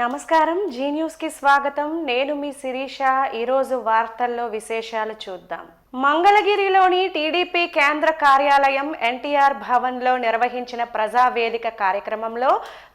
నమస్కారం. G news కి స్వాగతం. నేను మీ శిరీష. ఈరోజు వార్తల్లో విశేషాలు చూద్దాం. మంగళగిరిలోని టీడీపీ కేంద్ర కార్యాలయం ఎన్టీఆర్ భవన్లో నిర్వహించిన ప్రజావేదిక కార్యక్రమంలో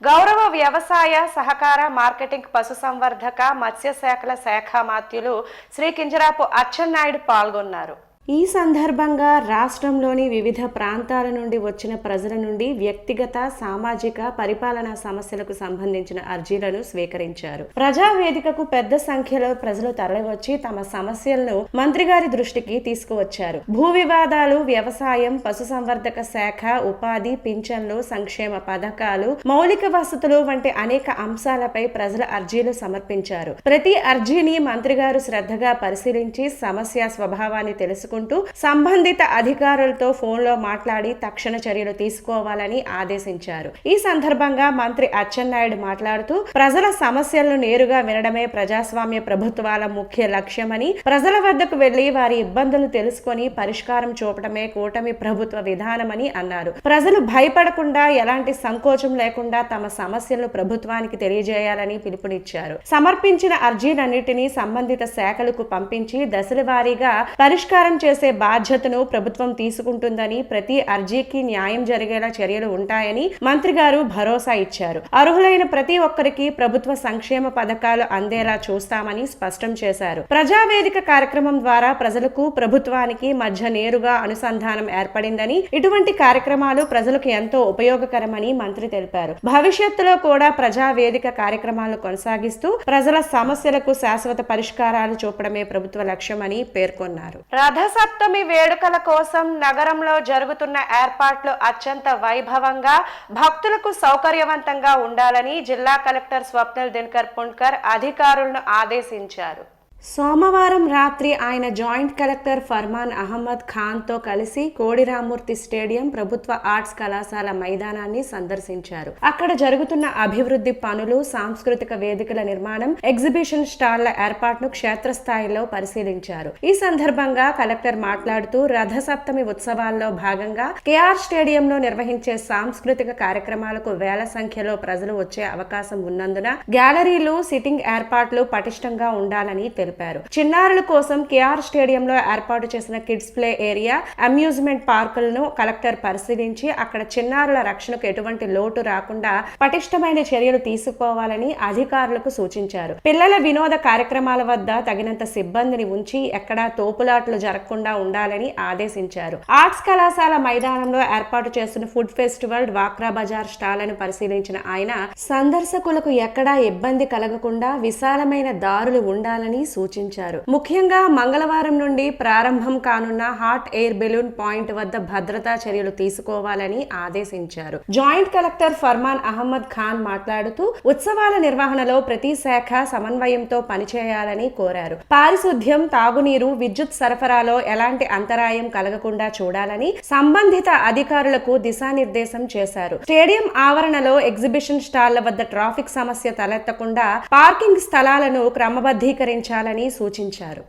గౌరవ వ్యవసాయ సహకార మార్కెటింగ్ పశుసంవర్ధక మత్స్యశాఖల శాఖ మాత్యులు శ్రీ కింజరాపు అచ్చెన్నాయుడు పాల్గొన్నారు. ఈ సందర్భంగా రాష్ట్రంలోని వివిధ ప్రాంతాల నుండి వచ్చిన ప్రజల నుండి వ్యక్తిగత సామాజిక పరిపాలనా సమస్యలకు సంబంధించిన అర్జీలను స్వీకరించారు. ప్రజావేదికకు పెద్ద సంఖ్యలో ప్రజలు తరలివచ్చి తమ సమస్యలను మంత్రి గారి దృష్టికి తీసుకువచ్చారు. భూ వివాదాలు, వ్యవసాయం, పశుసంవర్ధక శాఖ, ఉపాధి, పింఛన్లు, సంక్షేమ పథకాలు, మౌలిక వసతులు వంటి అనేక అంశాలపై ప్రజల అర్జీలు సమర్పించారు. ప్రతి అర్జీని మంత్రి గారు శ్రద్ధగా పరిశీలించి సమస్య స్వభావాన్ని తెలుసుకుంటూ సంబంధిత అధికారులతో ఫోన్లో మాట్లాడి తక్షణ చర్యలు తీసుకోవాలని ఆదేశించారు. ఈ సందర్భంగా మంత్రి అచ్చెన్నాయుడు మాట్లాడుతూ ప్రజల సమస్యలను నేరుగా వినడమే ప్రజాస్వామ్య ప్రభుత్వాల ముఖ్య లక్ష్యమని, ప్రజల వద్దకు వెళ్లి వారి ఇబ్బందులు తెలుసుకొని పరిష్కారం చూపడమే కూటమి ప్రభుత్వ విధానమని అన్నారు. ప్రజలు భయపడకుండా, ఎలాంటి సంకోచం లేకుండా తమ సమస్యలను ప్రభుత్వానికి తెలియజేయాలని పిలుపునిచ్చారు. సమర్పించిన అర్జీలన్నింటినీ సంబంధిత శాఖలకు పంపించి దశల వారీగా పరిష్కారం చేసే బాధ్యతను ప్రభుత్వం తీసుకుంటుందని, ప్రతి అర్జీకి న్యాయం జరిగేలా చర్యలు ఉంటాయని మంత్రి గారు భరోసా ఇచ్చారు. అర్హులైన ప్రతి ఒక్కరికి ప్రభుత్వ సంక్షేమ పథకాలు అందేలా చూస్తామని స్పష్టం చేశారు. ప్రజావేదిక కార్యక్రమం ద్వారా ప్రజలకు, ప్రభుత్వానికి మధ్య నేరుగా అనుసంధానం ఏర్పడిందని, ఇటువంటి కార్యక్రమాలు ప్రజలకు ఎంతో ఉపయోగకరమని మంత్రి తెలిపారు. భవిష్యత్తులో కూడా ప్రజావేదిక కార్యక్రమాలను కొనసాగిస్తూ ప్రజల సమస్యలకు శాశ్వత పరిష్కారాలు చూపడమే ప్రభుత్వ లక్ష్యమని పేర్కొన్నారు. రథసప్తమి వేడుకల కోసం నగరంలో జరుగుతున్న ఏర్పాట్లు అత్యంత వైభవంగా, భక్తులకు సౌకర్యవంతంగా ఉండాలని జిల్లా కలెక్టర్ స్వప్నిల్ దినకర్ పుండ్కర్ అధికారులను ఆదేశించారు. సోమవారం రాత్రి ఆయన జాయింట్ కలెక్టర్ ఫర్మాన్ అహ్మద్ ఖాన్ తో కలిసి కోడిరామూర్తి స్టేడియం ప్రభుత్వ ఆర్ట్స్ కళాశాల మైదానాన్ని సందర్శించారు. అక్కడ జరుగుతున్న అభివృద్ధి పనులు, సాంస్కృతిక వేదికల నిర్మాణం, ఎగ్జిబిషన్ స్టాళ్ల ఏర్పాటును క్షేత్రస్థాయిలో పరిశీలించారు. ఈ సందర్భంగా కలెక్టర్ మాట్లాడుతూ రథసప్తమి ఉత్సవాల్లో భాగంగా కేఆర్ స్టేడియంలో నిర్వహించే సాంస్కృతిక కార్యక్రమాలకు వేల సంఖ్యలో ప్రజలు వచ్చే అవకాశం ఉన్నందున గ్యాలరీలు, సిట్టింగ్ ఏర్పాట్లు పటిష్టంగా ఉండాలని తెలిపారు. చిన్నారుల కోసం కేఆర్ స్టేడియంలో ఏర్పాటు చేసిన కిడ్స్ ప్లే ఏరియా, అమ్యూజ్మెంట్ పార్కులను కలెక్టర్ పరిశీలించి అక్కడ చిన్నారుల రక్షణకు ఎటువంటి లోటు రాకుండా పటిష్టమైన చర్యలు తీసుకోవాలని అధికారులకు సూచించారు. పిల్లల వినోద కార్యక్రమాల వద్ద తగినంత సిబ్బందిని ఉంచి ఎక్కడా తోపులాట్లు జరగకుండా ఉండాలని ఆదేశించారు. ఆర్ట్స్ కళాశాల మైదానంలో ఏర్పాటు చేస్తున్న ఫుడ్ ఫెస్టివల్, డ్వాక్రా బజార్ స్టాళ్లను పరిశీలించిన ఆయన సందర్శకులకు ఎక్కడా ఇబ్బంది కలగకుండా విశాలమైన దారులు ఉండాలని సూచించారు. ముఖ్యంగా మంగళవారం నుండి ప్రారంభం కానున్న హాట్ ఎయిర్ బెలూన్ పాయింట్ వద్ద భద్రతా చర్యలు తీసుకోవాలని ఆదేశించారు. జాయింట్ కలెక్టర్ ఫర్మాన్ అహ్మద్ ఖాన్ మాట్లాడుతూ ఉత్సవాల నిర్వహణలో ప్రతి శాఖ సమన్వయంతో పనిచేయాలని కోరారు. పారిశుద్ధ్యం, తాగునీరు, విద్యుత్ సరఫరాలో ఎలాంటి అంతరాయం కలగకుండా చూడాలని సంబంధిత అధికారులకు దిశానిర్దేశం చేశారు. స్టేడియం ఆవరణలో ఎగ్జిబిషన్ స్టాళ్ల వద్ద ట్రాఫిక్ సమస్య తలెత్తకుండా పార్కింగ్ స్థలాలను క్రమబద్ధీకరించాలని సూచించారు.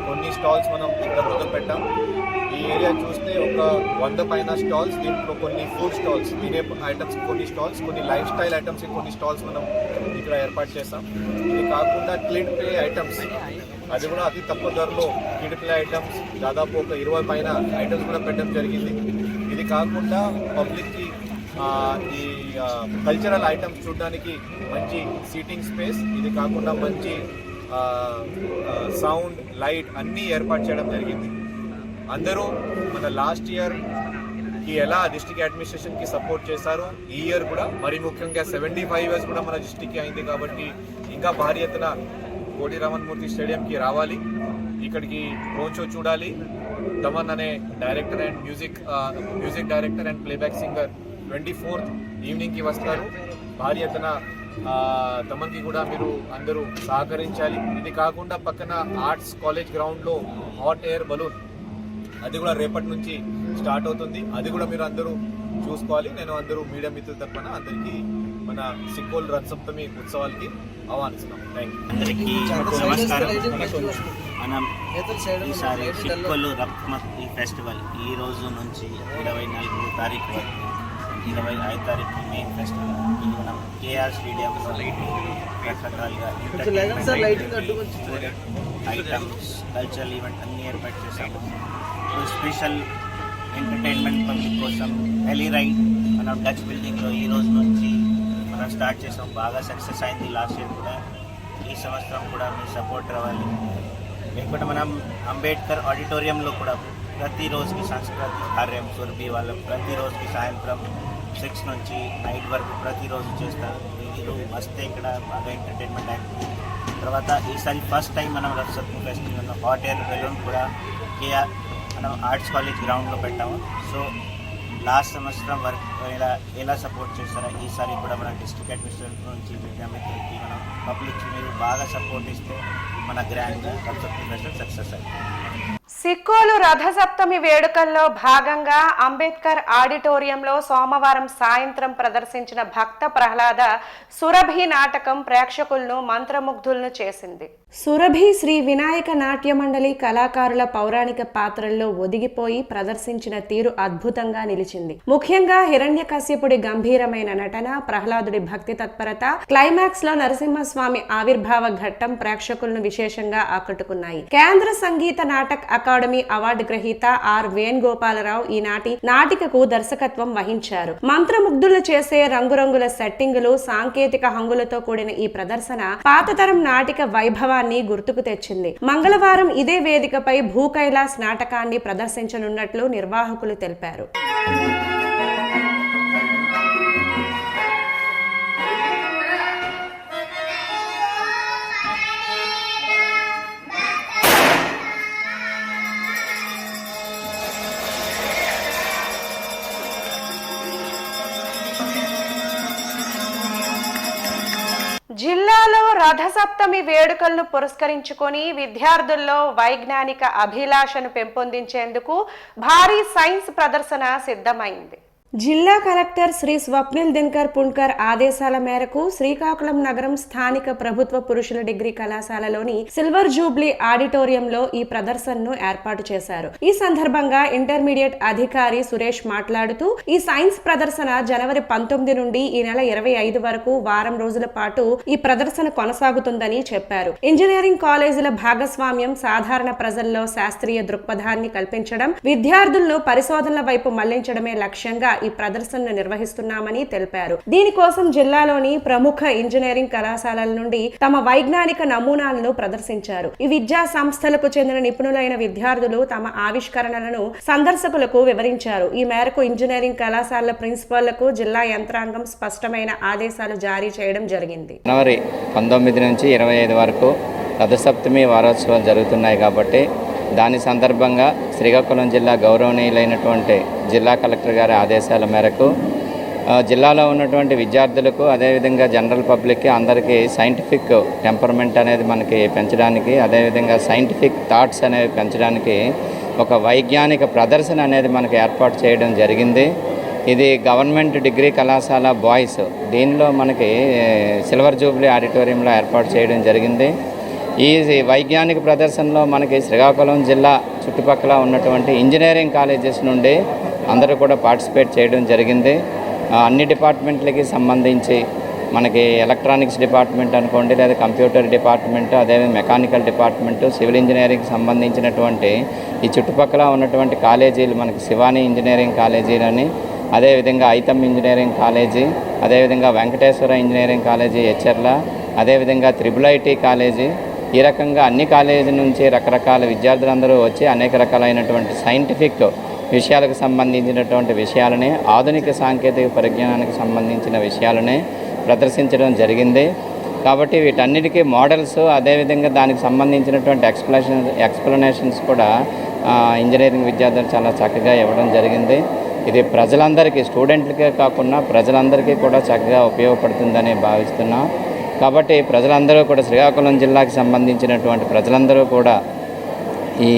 కొన్ని స్టాల్స్ మనం ఇక్కడ మొదలు పెట్టాం. ఈ ఏరియా చూస్తే ఒక 100 పైన స్టాల్స్, దీంట్లో కొన్ని ఫుడ్ స్టాల్స్, తినే ఐటమ్స్ కొన్ని స్టాల్స్, కొన్ని లైఫ్ స్టైల్ ఐటమ్స్ కొన్ని స్టాల్స్ మనం ఇక్కడ ఏర్పాటు చేస్తాం. ఇది కాకుండా కిడ్ ప్లే ఐటమ్స్, అది కూడా అతి తక్కువ ధరలో కిడ్ ప్లే ఐటమ్స్ దాదాపు ఒక 20 పైన ఐటమ్స్ కూడా పెట్టడం జరిగింది. ఇది కాకుండా పబ్లిక్కి ఈ కల్చరల్ ఐటమ్స్ చూడడానికి మంచి సీటింగ్ స్పేస్, ఇది కాకుండా మంచి సౌండ్, లైట్ అన్నీ ఏర్పాటు చేయడం జరిగింది. అందరూ మన లాస్ట్ ఇయర్కి ఎలా డిస్ట్రిక్ట్ అడ్మినిస్ట్రేషన్కి సపోర్ట్ చేశారో ఈ ఇయర్ కూడా మరి ముఖ్యంగా 75 years కూడా మన డిస్ట్రిక్ట్కి అయింది కాబట్టి ఇంకా భారీ ఎత్తున కోడిరామూర్తి స్టేడియంకి రావాలి, ఇక్కడికి రోడ్ షో చూడాలి. తమన్ అనే director and music director and playback singer 24th ఈవినింగ్కి వస్తారు. భారీ ఎత్తున తమన్కి కూడా మీరు అందరూ సహకరించాలి. ఇది కాకుండా పక్కన ఆర్ట్స్ కాలేజ్ గ్రౌండ్లో హాట్ ఎయిర్ బలూన్, అది కూడా రేపటి నుంచి స్టార్ట్ అవుతుంది. అది కూడా మీరు అందరూ చూసుకోవాలి. నేను అందరూ మీడియా మిత్రుల తరఫున అందరికీ మన సిక్కోల్ రథసప్తమి ఉత్సవాలకి ఆహ్వానిస్తున్నాం. Thank you. అందరికీ నమస్కారం. మనం ఈసారి సిక్కోలు రథసప్తమి ఫెస్టివల్ ఈ రోజు నుంచి 24వ తారీఖు వరకు 25 తారీఖు మెయిన్ ఫెస్టివల్ ఇది మనం కేఆర్ స్టేడియంలో రకరకాలుగా ఐటమ్స్ కల్చరల్ ఈవెంట్ అన్ని ఏర్పాటు చేశాము. స్పెషల్ ఎంటర్టైన్మెంట్ పబ్లిక్ కోసం హెలీ రైడ్ మనం డచ్ బిల్డింగ్లో ఈ రోజు నుంచి మనం స్టార్ట్ చేసాం. బాగా సక్సెస్ అయింది లాస్ట్ ఇయర్ కూడా. ఈ సంవత్సరం కూడా మీ సపోర్ట్ రావాలి. లేకపోతే మనం అంబేద్కర్ ఆడిటోరియంలో కూడా ప్రతిరోజుకి సాంస్కృతిక కార్యం సురభి వాళ్ళు ప్రతిరోజుకి సాయంత్రం 6 నుంచి నైట్ వరకు ప్రతిరోజు చేస్తారు. మీరు వస్తే ఇక్కడ బాగా ఎంటర్టైన్మెంట్ యాక్టివిటీ. తర్వాత ఈసారి ఫస్ట్ టైం మనం Rathasaptami festival hot air balloon కూడా కేఆర్ మనం ఆర్ట్స్ కాలేజ్ గ్రౌండ్లో పెట్టాము. సో లాస్ట్ సంవత్సరం వరకు ఎలా సపోర్ట్ చేస్తారో ఈసారి కూడా మన డిస్ట్రిక్ట్ అడ్మినిస్ట్రేషన్ నుంచి విద్యామిత్రులకి మనం పబ్లిక్ మీరు బాగా సపోర్ట్ ఇస్తే మన గ్రాండ్గా రథసప్తమి ఫెస్టివల్ సక్సెస్ అయింది. సిక్కోలు రథసప్తమి వేడుకల్లో భాగంగా అంబేద్కర్ ఆడిటోరియంలో సోమవారం సాయంత్రం ప్రదర్శించిన భక్త ప్రహ్లాద సురభి నాటకం ప్రేక్షకులను మంత్రముగ్ధులను చేసింది. సురభి శ్రీ వినాయక నాట్య మండలి కళాకారుల పౌరాణిక పాత్రల్లో ఒదిగిపోయి ప్రదర్శించిన తీరు అద్భుతంగా నిలిచింది. ముఖ్యంగా హిరణ్యకశ్యపుడి గంభీరమైన నటన, ప్రహ్లాదుడి భక్తి తత్పరత, క్లైమాక్స్ లో నరసింహస్వామి ఆవిర్భావ ఘట్టం ప్రేక్షకులను విశేషంగా ఆకట్టుకున్నాయి. కేంద్ర సంగీత నాటక్ అకాడమీ అవార్డు గ్రహీత ఆర్ వేణుగోపాలరావు ఈనాటి నాటికకు దర్శకత్వం వహించారు. మంత్రముగ్ధులు చేసే రంగురంగుల సెట్టింగులు, సాంకేతిక హంగులతో కూడిన ఈ ప్రదర్శన పాతతరం నాటిక వైభవాన్ని గుర్తుకు తెచ్చింది. మంగళవారం ఇదే వేదికపై భూ కైలాస్ నాటకాన్ని ప్రదర్శించనున్నట్లు నిర్వాహకులు తెలిపారు. జిల్లాలో రథసప్తమి వేడుకలను పురస్కరించుకొని విద్యార్థుల్లో వైజ్ఞానిక అభిలాషను పెంపొందించేందుకు భారీ సైన్స్ ప్రదర్శన సిద్ధమైంది. జిల్లా కలెక్టర్ శ్రీ స్వప్నిల్ దినకర్ పుణ్కర్ ఆదేశాల మేరకు శ్రీకాకుళం నగరం స్థానిక ప్రభుత్వ పురుషుల డిగ్రీ కళాశాలలోని సిల్వర్ జూబ్లీ ఆడిటోరియంలో ఈ ప్రదర్శనను ఏర్పాటు చేశారు. ఈ సందర్భంగా ఇంటర్మీడియట్ అధికారి సురేష్ మాట్లాడుతూ ఈ సైన్స్ ప్రదర్శన జనవరి 19 నుండి ఈ నెల 25 వరకు వారం రోజుల పాటు ఈ ప్రదర్శన కొనసాగుతుందని చెప్పారు. ఇంజనీరింగ్ కాలేజీల భాగస్వామ్యం, సాధారణ ప్రజల్లో శాస్త్రీయ దృక్పథాన్ని కల్పించడం, విద్యార్థులను పరిశోధనల వైపు మళ్లించడమే లక్ష్యంగా ఈ ప్రదర్శనను నిర్వహిస్తున్నామని తెలిపారు. దీనికోసం జిల్లాలోని ప్రముఖ ఇంజనీరింగ్ కళాశాలల నుండి తమ వైజ్ఞానిక నమూనాలను ప్రదర్శించారు. ఈ విద్యా సంస్థలకు చెందిన నిపుణులైన విద్యార్థులు తమ ఆవిష్కరణలను సందర్శకులకు వివరించారు. ఈ మేరకు ఇంజనీరింగ్ కళాశాలల ప్రిన్సిపాల్లకు జిల్లా యంత్రాంగం స్పష్టమైన ఆదేశాలు జారీ చేయడం జరిగింది. జనవరి 19 నుంచి 25 వరకు రథసప్తమి వారోత్సవాలు జరుగుతున్నాయి కాబట్టి దాని సందర్భంగా శ్రీకాకుళం జిల్లా గౌరవనీయులైనటువంటి జిల్లా కలెక్టర్ గారి ఆదేశాల మేరకు జిల్లాలో ఉన్నటువంటి విద్యార్థులకు, అదేవిధంగా జనరల్ పబ్లిక్కి అందరికీ సైంటిఫిక్ టెంపర్మెంట్ అనేది మనకి పెంచడానికి, అదేవిధంగా సైంటిఫిక్ థాట్స్ అనేవి పెంచడానికి ఒక వైజ్ఞానిక ప్రదర్శన అనేది మనకి ఏర్పాటు చేయడం జరిగింది. ఇది గవర్నమెంట్ డిగ్రీ కళాశాల బాయ్స్, దీనిలో మనకి సిల్వర్ జూబ్లీ ఆడిటోరియంలో ఏర్పాటు చేయడం జరిగింది. ఈ వైజ్ఞానిక ప్రదర్శనలో మనకి శ్రీకాకుళం జిల్లా చుట్టుపక్కల ఉన్నటువంటి ఇంజనీరింగ్ కాలేజెస్ నుండి అందరూ కూడా పార్టిసిపేట్ చేయడం జరిగింది. అన్ని డిపార్ట్మెంట్లకి సంబంధించి మనకి ఎలక్ట్రానిక్స్ డిపార్ట్మెంట్ అనుకోండి, లేదా కంప్యూటర్ డిపార్ట్మెంట్, అదేవిధంగా మెకానికల్ డిపార్ట్మెంటు, సివిల్ ఇంజనీరింగ్కి సంబంధించినటువంటి ఈ చుట్టుపక్కల ఉన్నటువంటి కాలేజీలు మనకి శివాని ఇంజనీరింగ్ కాలేజీలని, అదేవిధంగా ఐతమ్ ఇంజనీరింగ్ కాలేజీ, అదేవిధంగా వెంకటేశ్వర ఇంజనీరింగ్ కాలేజీ హెచ్ఆర్ల, అదేవిధంగా త్రిబుల్ ఐటీ కాలేజీ, ఈ రకంగా అన్ని కాలేజీ నుంచి రకరకాల విద్యార్థులందరూ వచ్చి అనేక రకాలైనటువంటి సైంటిఫిక్ విషయాలకు సంబంధించినటువంటి విషయాలని, ఆధునిక సాంకేతిక పరిజ్ఞానానికి సంబంధించిన విషయాలని ప్రదర్శించడం జరిగింది. కాబట్టి వీటన్నిటికీ మోడల్స్, అదేవిధంగా దానికి సంబంధించినటువంటి ఎక్స్ప్లెనేషన్స్ కూడా ఇంజనీరింగ్ విద్యార్థులు చాలా చక్కగా ఇవ్వడం జరిగింది. ఇది ప్రజలందరికీ, స్టూడెంట్లకే కాకుండా ప్రజలందరికీ కూడా చక్కగా ఉపయోగపడుతుందని భావిస్తున్నాం. కాబట్టి ప్రజలందరూ కూడా, శ్రీకాకుళం జిల్లాకి సంబంధించినటువంటి ప్రజలందరూ కూడా ఈ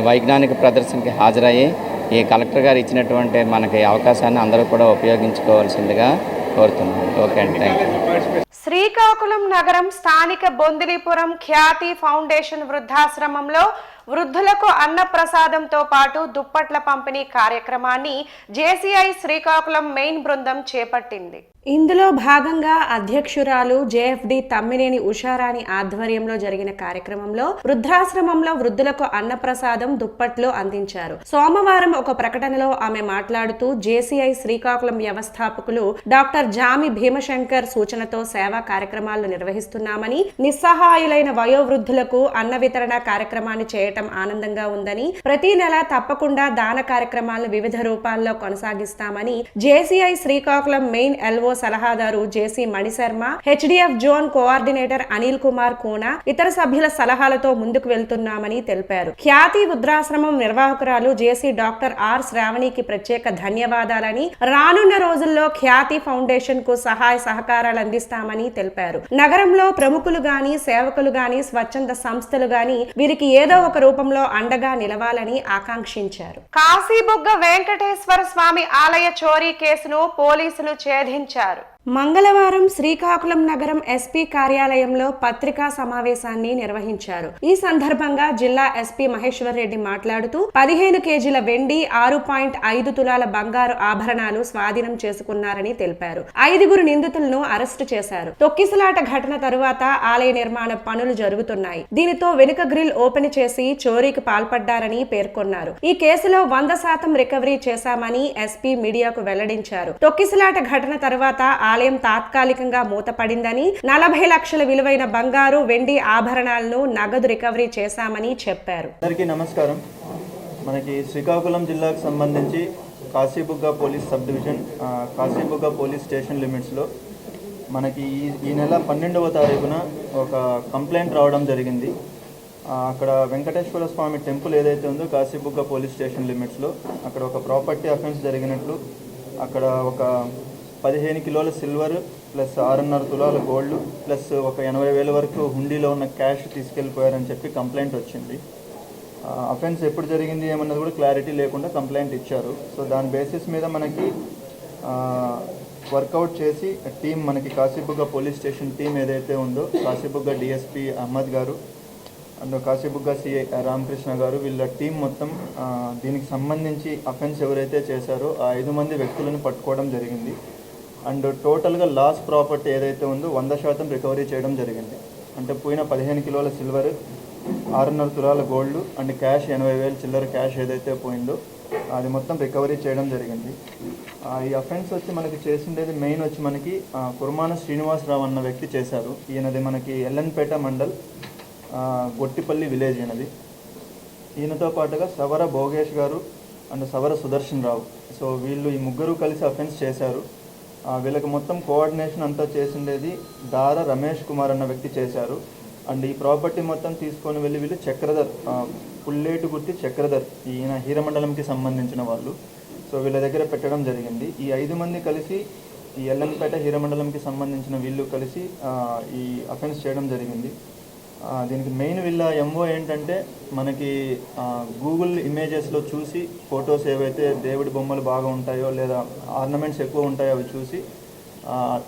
వైజ్ఞానిక ప్రదర్శనకి హాజరయ్యి ఈ కలెక్టర్ గారు ఇచ్చినటువంటి మనకి అవకాశాన్ని అందరూ కూడా ఉపయోగించుకోవాల్సిందిగా కోరుతున్నాను. ఓకే అండి, థ్యాంక్ యూ. శ్రీకాకుళం నగరం స్థానిక బొందిలిపురం ఖ్యాతి ఫౌండేషన్ వృద్ధాశ్రమంలో వృద్ధులకు అన్న ప్రసాదంతో పాటు దుప్పట్ల పంపిణీ కార్యక్రమాన్ని జేసీఐ శ్రీకాకుళం మెయిన్ బృందం చేపట్టింది. ఇందులో భాగంగా అధ్యక్షురాలు జేఎఫ్డి తమ్మినేని ఉషారాణి ఆధ్వర్యంలో జరిగిన కార్యక్రమంలో వృద్ధాశ్రమంలో వృద్ధులకు అన్నప్రసాదం దుప్పట్లు అందించారు. సోమవారం ఒక ప్రకటనలో ఆమె మాట్లాడుతూ జేసీఐ శ్రీకాకుళం వ్యవస్థాపకులు డాక్టర్ జామి భీమశంకర్ సూచనతో సేవా కార్యక్రమాలు నిర్వహిస్తున్నామని, నిస్సహాయులైన వయోవృద్ధులకు అన్న వితరణ కార్యక్రమాన్ని చేయటం ఆనందంగా ఉందని, ప్రతి నెల తప్పకుండా దాన కార్యక్రమాలను వివిధ రూపాల్లో కొనసాగిస్తామని జేసీఐ శ్రీకాకుళం మెయిన్ ఎల్ఓ సలహాదారు JC Manisharma, HDF zone coordinator Anil Kumar Kona ఇతర సభ్యుల సలహాలతో ముందుకు వెళ్తున్నామని తెలిపారు. ఖ్యాతి వృద్ధాశ్రమం నిర్వాహకురాలు జేసీ డాక్టర్ ఆర్ శ్రావణికి ప్రత్యేక ధన్యవాదాలని, రానున్న రోజుల్లో ఖ్యాతి ఫౌండేషన్ కు సహాయ సహకారాలు అందిస్తామని తెలిపారు. నగరంలో ప్రముఖులు గాని, సేవకులు గాని, స్వచ్ఛంద సంస్థలు గాని వీరికి ఏదో ఒక రూపంలో అండగా నిలవాలని ఆకాంక్షించారు. కాశీబుగ్గ వెంకటేశ్వర స్వామి ఆలయ చోరీ కేసును పోలీసులు ఛేదించారు. మంగళవారం శ్రీకాకుళం నగరం ఎస్పీ కార్యాలయంలో పత్రికా సమావేశాన్ని నిర్వహించారు. ఈ సందర్భంగా జిల్లా ఎస్పీ మహేశ్వర్ రెడ్డి మాట్లాడుతూ 15 కేజీల వెండి, 6.5 తులాల బంగారు ఆభరణాలు స్వాధీనం చేసుకున్నారని తెలిపారు. 5 నిందితులను అరెస్టు చేశారు. తొక్కిసలాట ఘటన తరువాత ఆలయ నిర్మాణ పనులు జరుగుతున్నాయి. దీనితో వెనుక గ్రిల్ ఓపెన్ చేసి చోరీకి పాల్పడ్డారని పేర్కొన్నారు. ఈ కేసులో 100% రికవరీ చేశామని ఎస్పీ మీడియాకు వెల్లడించారు. తొక్కిసలాట ఘటన తర్వాత ఆలయం తాత్కాలికంగా మూతపడిందని, 40 లక్షల విలువైన బంగారు, వెండి ఆభరణాలను నగదు రికవరీ చేశామని చెప్పారు. అందరికీ నమస్కారం. మనకి శ్రీకాకుళం జిల్లాకు సంబంధించి Kasibugga police sub division, Kasibugga police station లిమిట్స్లో మనకి ఈ నెల 12వ తారీఖున ఒక కంప్లైంట్ రావడం జరిగింది. అక్కడ వెంకటేశ్వర స్వామి టెంపుల్ ఏదైతే ఉందో కాశీబుగ్గ పోలీస్ స్టేషన్ లిమిట్స్లో అక్కడ ఒక ప్రాపర్టీ అఫెన్స్ జరిగినట్లు, అక్కడ ఒక 15 కిలోల సిల్వర్ ప్లస్ 6.5 తులాల గోల్డ్ ప్లస్ ఒక 80,000 వరకు హుండీలో ఉన్న క్యాష్ తీసుకెళ్ళిపోయారని చెప్పి కంప్లైంట్ వచ్చింది. అఫెన్స్ ఎప్పుడు జరిగింది ఏమన్నది కూడా క్లారిటీ లేకుండా కంప్లైంట్ ఇచ్చారు. సో దాని బేసిస్ మీద మనకి వర్కౌట్ చేసి టీం, మనకి కాశీబుగ్గ పోలీస్ స్టేషన్ టీం ఏదైతే ఉందో, కాశీబుగ్గ డిఎస్పీ అహ్మద్ గారు అండ్ కాశీబుగ్గ సిఐ రామకృష్ణ గారు, వీళ్ళ టీం మొత్తం దీనికి సంబంధించి అఫెన్స్ ఎవరైతే చేశారో ఆ 5 మంది వ్యక్తులను పట్టుకోవడం జరిగింది. అండ్ టోటల్గా లాస్ ప్రాపర్టీ ఏదైతే ఉందో 100% రికవరీ చేయడం జరిగింది. అంటే పోయిన 15 కిలోల సిల్వర్, 6.5 తులాల గోల్డ్ అండ్ క్యాష్ 80,000 చిల్లర క్యాష్ ఏదైతే పోయిందో అది మొత్తం రికవరీ చేయడం జరిగింది. ఈ అఫెన్స్ వచ్చి మనకి చేసిండేది మెయిన్ వచ్చి మనకి కుర్మాన శ్రీనివాసరావు అన్న వ్యక్తి చేశారు. ఈయనది మనకి ఎల్లన్పేట మండల్, గొట్టిపల్లి విలేజ్ ఈయనది. ఈయనతో పాటుగా సవర భోగేష్ గారు and Savara Sudarshan Rao. So వీళ్ళు ఈ ముగ్గురు కలిసి అఫెన్స్ చేశారు. వీళ్ళకి మొత్తం కోఆర్డినేషన్ అంతా చేసిండేది దార రమేష్ కుమార్ అన్న వ్యక్తి చేశారు. అండ్ ఈ ప్రాపర్టీ మొత్తం తీసుకొని వెళ్ళి వీళ్ళు చక్రధర్, పుల్లేటు గుర్తి చక్రధర్, ఈయన హీరమండలంకి సంబంధించిన వాళ్ళు. సో వీళ్ళ దగ్గర పెట్టడం జరిగింది. ఈ 5 మంది కలిసి ఈ ఎల్లంపేట హీరమండలంకి సంబంధించిన వీళ్ళు కలిసి ఈ అఫెన్స్ చేయడం జరిగింది. దీనికి మెయిన్ వీళ్ళ ఎంఓ ఏంటంటే, మనకి గూగుల్ ఇమేజెస్లో చూసి ఫొటోస్ ఏవైతే దేవుడి బొమ్మలు బాగా ఉంటాయో లేదా ఆర్నమెంట్స్ ఎక్కువ ఉంటాయో అవి చూసి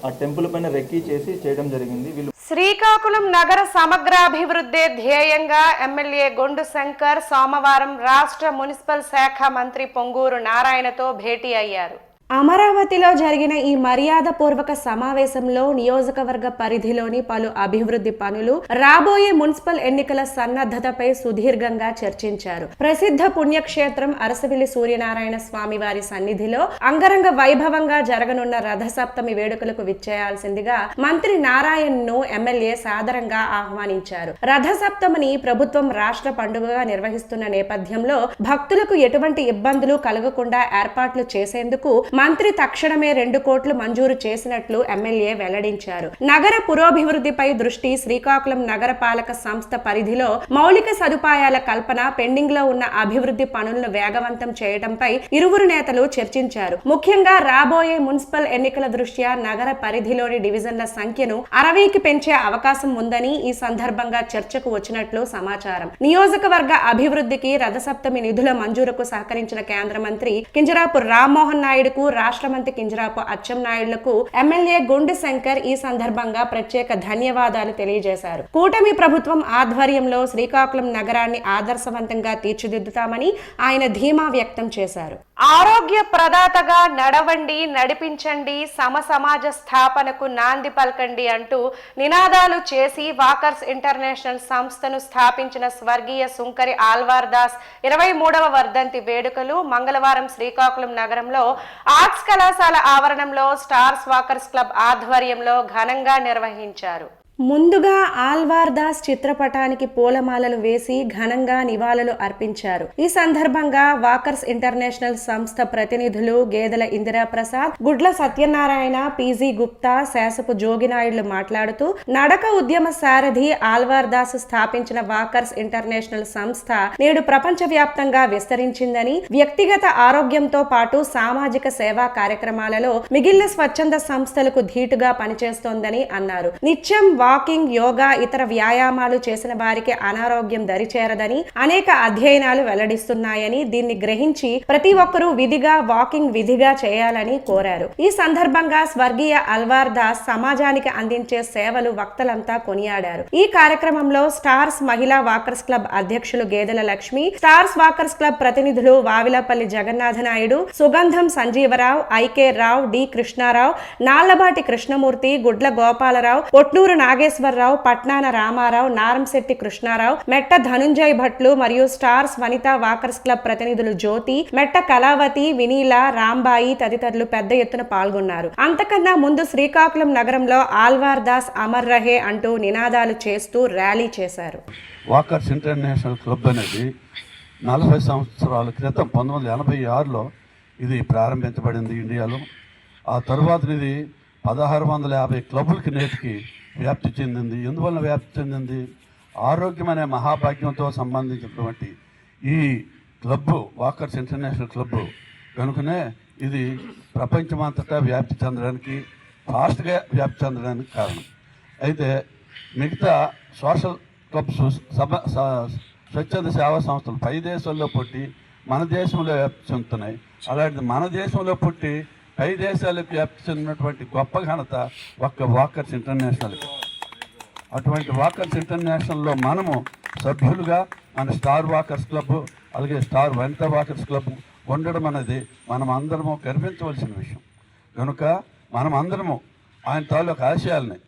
ఆ టెంపుల్ పైన రెక్కీ చేసి చేయడం జరిగింది. వీళ్ళు శ్రీకాకుళం నగర సమగ్రాభివృద్ధి ధ్యేయంగా ఎమ్మెల్యే గొండు శంకర్ సోమవారం రాష్ట్ర మున్సిపల్ శాఖ మంత్రి పొంగూరు నారాయణతో భేటీ అయ్యారు. అమరావతిలో జరిగిన ఈ మర్యాదపూర్వక సమావేశంలో నియోజకవర్గ పరిధిలోని పలు అభివృద్ధి పనులు, రాబోయే మున్సిపల్ ఎన్నికల సన్నద్ధతపై సుదీర్ఘంగా చర్చించారు. ప్రసిద్ధ పుణ్యక్షేత్రం అరసవిల్లి సూర్యనారాయణ స్వామి వారి సన్నిధిలో అంగరంగ వైభవంగా జరగనున్న రథసప్తమి వేడుకలకు విచ్చేయాల్సిందిగా మంత్రి నారాయణ్ను ఎమ్మెల్యే సాదరంగా ఆహ్వానించారు. రథసప్తమిని ప్రభుత్వం రాష్ట్ర పండుగగా నిర్వహిస్తున్న నేపథ్యంలో భక్తులకు ఎటువంటి ఇబ్బందులు కలగకుండా ఏర్పాట్లు చేసేందుకు మంత్రి తక్షణమే 2 కోట్లు మంజూరు చేసినట్లు ఎమ్మెల్యే వెల్లడించారు. నగర పురోభివృద్ధిపై దృష్టి, శ్రీకాకుళం నగరపాలక సంస్థ పరిధిలో మౌలిక సదుపాయాల కల్పన, పెండింగ్ లో ఉన్న అభివృద్ధి పనులను వేగవంతం చేయడంపై ఇరువురు నేతలు చర్చించారు. ముఖ్యంగా రాబోయే మున్సిపల్ ఎన్నికల దృష్ట్యా నగర పరిధిలోని డివిజన్ల సంఖ్యను 60కి పెంచే అవకాశం ఉందని ఈ సందర్భంగా చర్చకు వచ్చినట్లు సమాచారం. నియోజకవర్గ అభివృద్ధికి రథసప్తమి నిధుల మంజూరుకు సహకరించిన కేంద్ర మంత్రి కింజరాపు రామ్మోహన్ నాయుడుకు రాష్ట్ర మంత్రి కింజరాపు అచ్చెన్నాయుడులకు ఎమ్మెల్యే గుండు శంకర్ ఈ సందర్భంగా ప్రత్యేక ధన్యవాదాలు తెలియజేశారు. కూటమి ప్రభుత్వం ఆధ్వర్యంలో శ్రీకాకుళం నగరాన్ని ఆదర్శవంతంగా తీర్చిదిద్దుతామని ఆయన ధీమా వ్యక్తం చేశారు. ఆరోగ్య ప్రదాతగా నడవండి, నడిపించండి, సమాజ స్థాపనకు నాంది పలకండి అంటూ నినాదాలు చేసి వాకర్స్ ఇంటర్నేషనల్ సంస్థను స్థాపించిన స్వర్గీయ సుంకరి ఆల్వార్ దాస్ 23వ వర్ధంతి వేడుకలు మంగళవారం శ్రీకాకుళం నగరంలో ఆర్ట్స్ కళాశాల ఆవరణంలో స్టార్స్ వాకర్స్ క్లబ్ ఆధ్వర్యంలో ఘనంగా నిర్వహించారు. ముందుగా ఆల్వార్ దాస్ చిత్రపటానికి పూలమాలలు వేసి ఘనంగా నివాళులు అర్పించారు. ఈ సందర్భంగా వాకర్స్ ఇంటర్నేషనల్ సంస్థ ప్రతినిధులు గేదెల ఇందిరా ప్రసాద్, గుడ్ల సత్యనారాయణ, పీజీ గుప్తా, శేషపు జోగినాయుడులు మాట్లాడుతూ నడక ఉద్యమ సారథి ఆల్వార్ దాస్ స్థాపించిన వాకర్స్ ఇంటర్నేషనల్ సంస్థ నేడు ప్రపంచవ్యాప్తంగా విస్తరించిందని, వ్యక్తిగత ఆరోగ్యంతో పాటు సామాజిక సేవా కార్యక్రమాలలో మిగిలిన స్వచ్ఛంద సంస్థలకు ధీటుగా పనిచేస్తోందని అన్నారు. నిత్యం వాకింగ్, యోగా, ఇతర వ్యాయామాలు చేసిన వారికి అనారోగ్యం దరిచేరదని అనేక అధ్యయనాలు వెల్లడిస్తున్నాయని, దీన్ని గ్రహించి ప్రతి ఒక్కరూ విధిగా చేయాలని కోరారు. ఈ సందర్భంగా స్వర్గీయ ఆల్వార్ దాస్ సమాజానికి అందించే సేవలు వక్తలంతా కొనియాడారు. ఈ కార్యక్రమంలో స్టార్స్ మహిళా వాకర్స్ క్లబ్ అధ్యక్షులు గేదెల లక్ష్మి, స్టార్స్ వాకర్స్ క్లబ్ ప్రతినిధులు వావిలపల్లి జగన్నాథ నాయుడు, సుగంధం సంజీవరావు, ఐకే రావు, డి కృష్ణారావు, నాళ్లబాటి కృష్ణమూర్తి, గుడ్ల గోపాలరావు, పొట్నూరు నాగేశ్వరరావు, పట్నాన రామారావు, నారంశెట్టి కృష్ణారావు, మెట్ట ధనుంజయ్ భట్లు మరియు స్టార్స్ వనితా వాకర్స్ క్లబ్ ప్రతినిధులు జ్యోతి, మెట్ట కళావతి, వినీల, రాంబాయి తదితరులు పెద్ద ఎత్తున పాల్గొన్నారు. అంతకన్నా ముందు శ్రీకాకుళం నగరంలో ఆల్వార్ దాస్ అమర్ రహే అంటూ నినాదాలు చేస్తూ ర్యాలీ చేశారు. వాకర్స్ ఇంటర్నేషనల్ క్లబ్ అనేది 40 సంవత్సరాల క్రితం 1986లో ఇది ప్రారంభించబడింది ఇండియాలో. ఆ తరువాత ఇది 1650 క్లబ్బులకి నేటికి వ్యాప్తి చెందింది. ఎందువల్ల వ్యాప్తి చెందింది? ఆరోగ్యం అనే మహాభాగ్యంతో సంబంధించినటువంటి ఈ క్లబ్బు, వాకర్స్ ఇంటర్నేషనల్ క్లబ్బు కనుకనే ఇది ప్రపంచమంతటా వ్యాప్తి చెందడానికి, ఫాస్ట్గా వ్యాప్తి చెందడానికి కారణం. అయితే మిగతా సోషల్ క్లబ్స్, స్వచ్ఛంద సేవా సంస్థలు పై దేశాల్లో పుట్టి మన దేశంలో వ్యాప్తి చెందుతున్నాయి. అలాంటిది మన దేశంలో పుట్టి పై దేశాలకు వ్యాప్తి చెందినటువంటి గొప్ప ఘనత ఒక్క వాకర్స్ ఇంటర్నేషనల్. అటువంటి వాకర్స్ ఇంటర్నేషనల్లో మనము సభ్యులుగా మన స్టార్ వాకర్స్ క్లబ్, అలాగే స్టార్ వనితా వాకర్స్ క్లబ్ ఉండడం అనేది మనం అందరము గర్వించవలసిన విషయం. కనుక మనం అందరము ఆయన తాలూకు ఆశయాల్ని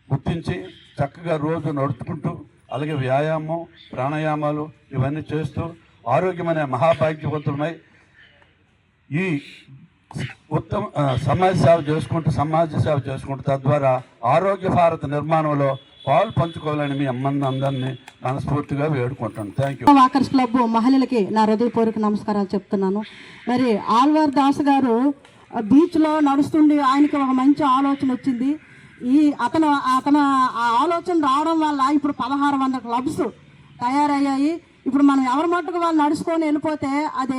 గుర్తించి చక్కగా రోజు నడుచుకుంటూ, అలాగే వ్యాయామం, ప్రాణాయామాలు ఇవన్నీ చేస్తూ ఆరోగ్యమనే మహాభాగ్యవంతులమై ఈ ఉత్తమ సమాజ సేవ చేసుకుంటూ తద్వారా ఆరోగ్య భారత నిర్మాణంలో పాలు పంచుకోవాలని మీ అందరినీ మనస్ఫూర్తిగా వేడుకుంటాను. Thank you. వాకర్స్ క్లబ్ మహిళలకి నా హృదయపూర్వక నమస్కారాలు చెప్తున్నాను. మరి ఆల్వార్ దాస్ గారు బీచ్లో నడుస్తుండి ఆయనకి ఒక మంచి ఆలోచన వచ్చింది. అతను ఆ ఆలోచన రావడం వల్ల ఇప్పుడు 1600 క్లబ్స్ తయారయ్యాయి. ఇప్పుడు మనం ఎవరి మట్టుకు వాళ్ళు నడుచుకొని వెళ్ళిపోతే అది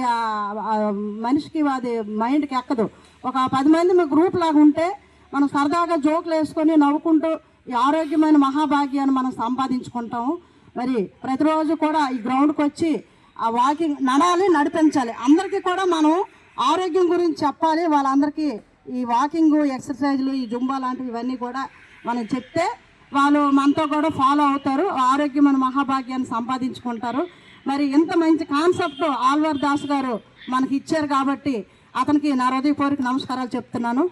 మనిషికి అది మైండ్కి ఎక్కదు. ఒక 10 మంది గ్రూప్ లాగా ఉంటే మనం సరదాగా జోకులు వేసుకొని నవ్వుకుంటూ ఈ ఆరోగ్యమైన మహాభాగ్యాన్ని మనం సంపాదించుకుంటాము. మరి ప్రతిరోజు కూడా ఈ గ్రౌండ్కి వచ్చి ఆ వాకింగ్ నడాలి, నడిపించాలి. అందరికీ కూడా మనం ఆరోగ్యం గురించి చెప్పాలి. వాళ్ళందరికీ ఈ వాకింగ్, ఎక్సర్సైజులు, ఈ జుంబా లాంటివి ఇవన్నీ కూడా మనం చెప్తే వాళ్ళు మనతో కూడా ఫాలో అవుతారు, ఆరోగ్యమైన మహాభాగ్యాన్ని సంపాదించుకుంటారు. మరి ఇంత మంచి కాన్సెప్ట్ ఆల్వార్ దాస్ గారు మనకి ఇచ్చారు కాబట్టి అతనికి నా హృదయపూర్వక నమస్కారాలు చెప్తున్నాను.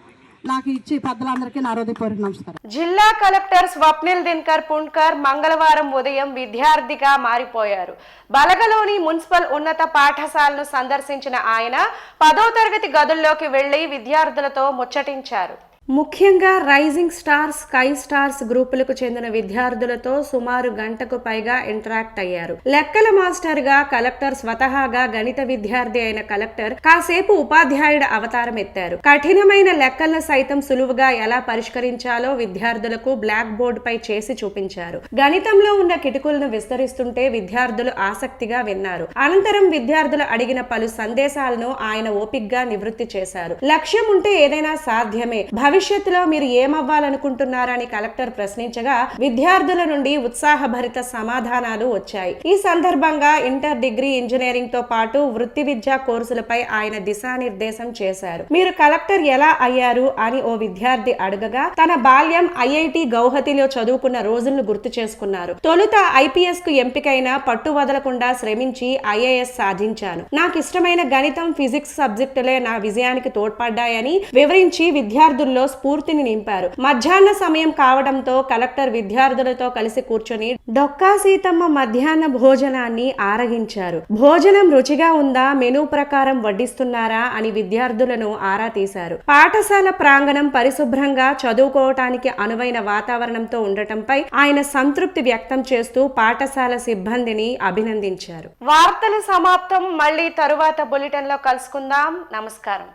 నాకు ఇచ్చి పెద్దలందరికీ నా హృదయపూర్వక నమస్కారం. జిల్లా కలెక్టర్ స్వప్నిల్ దినకర్ పుణ్కర్ మంగళవారం ఉదయం విద్యార్థిగా మారిపోయారు. బలగలోని మున్సిపల్ ఉన్నత పాఠశాలను సందర్శించిన ఆయన 10వ తరగతి గదుల్లోకి వెళ్లి విద్యార్థులతో ముచ్చటించారు. ముఖ్యంగా రైజింగ్ స్టార్స్, స్కై స్టార్స్ గ్రూపులకు చెందిన విద్యార్థులతో సుమారు గంటకు పైగా ఇంటరాక్ట్ అయ్యారు. లెక్కల మాస్టర్ గా కలెక్టర్ స్వతహాగా గణిత విద్యార్థి అయిన కలెక్టర్ కాసేపు ఉపాధ్యాయుడు అవతారం ఎత్తారు. కఠినమైన లెక్కలను సైతం సులువుగా ఎలా పరిష్కరించాలో విద్యార్థులకు బ్లాక్ బోర్డు పై చేసి చూపించారు. గణితంలో ఉన్న కిటుకులను విస్తరిస్తుంటే విద్యార్థులు ఆసక్తిగా విన్నారు. అనంతరం విద్యార్థులు అడిగిన పలు సందేశాలను ఆయన ఓపిగ్గా నివృత్తి చేశారు. లక్ష్యం ఉంటే ఏదైనా సాధ్యమే, భవిష్యత్ భవిష్యత్తులో మీరు ఏమవ్వాలనుకుంటున్నారని కలెక్టర్ ప్రశ్నించగా విద్యార్థుల నుండి ఉత్సాహభరిత సమాధానాలు వచ్చాయి. ఈ సందర్భంగా ఇంటర్, డిగ్రీ, ఇంజనీరింగ్ తో పాటు వృత్తి విద్యా కోర్సులపై ఆయన దిశానిర్దేశం చేశారు. మీరు కలెక్టర్ ఎలా అయ్యారు అని ఓ విద్యార్థి అడగగా తన బాల్యం ఐఐటి గౌహతిలో చదువుకున్న రోజులను గుర్తు చేసుకున్నారు. తొలుత ఐపీఎస్ కు ఎంపికైన పట్టు వదలకుండా శ్రమించి ఐఏఎస్ సాధించాను. నాకు ఇష్టమైన గణితం, ఫిజిక్స్ సబ్జెక్టులే నా విజయానికి తోడ్పడ్డాయని వివరించి విద్యార్థుల్లో స్ఫూర్తిని నింపారు. మధ్యాహ్న సమయం కావడంతో కలెక్టర్ విద్యార్థులతో కలిసి కూర్చొని డొక్కా సీతమ్మ మధ్యాహ్న భోజనాన్ని ఆరగించారు. భోజనం రుచిగా ఉందా, మెనూ ప్రకారం వడ్డిస్తున్నారా అని విద్యార్థులను ఆరా తీశారు. పాఠశాల ప్రాంగణం పరిశుభ్రంగా చదువుకోవటానికి అనువైన వాతావరణంతో ఉండటంపై ఆయన సంతృప్తి వ్యక్తం చేస్తూ పాఠశాల సిబ్బందిని అభినందించారు. వార్తలు సమాప్తం. మళ్ళీ తరువాత బులెటిన్ లో కలుసుకుందాం. నమస్కారం.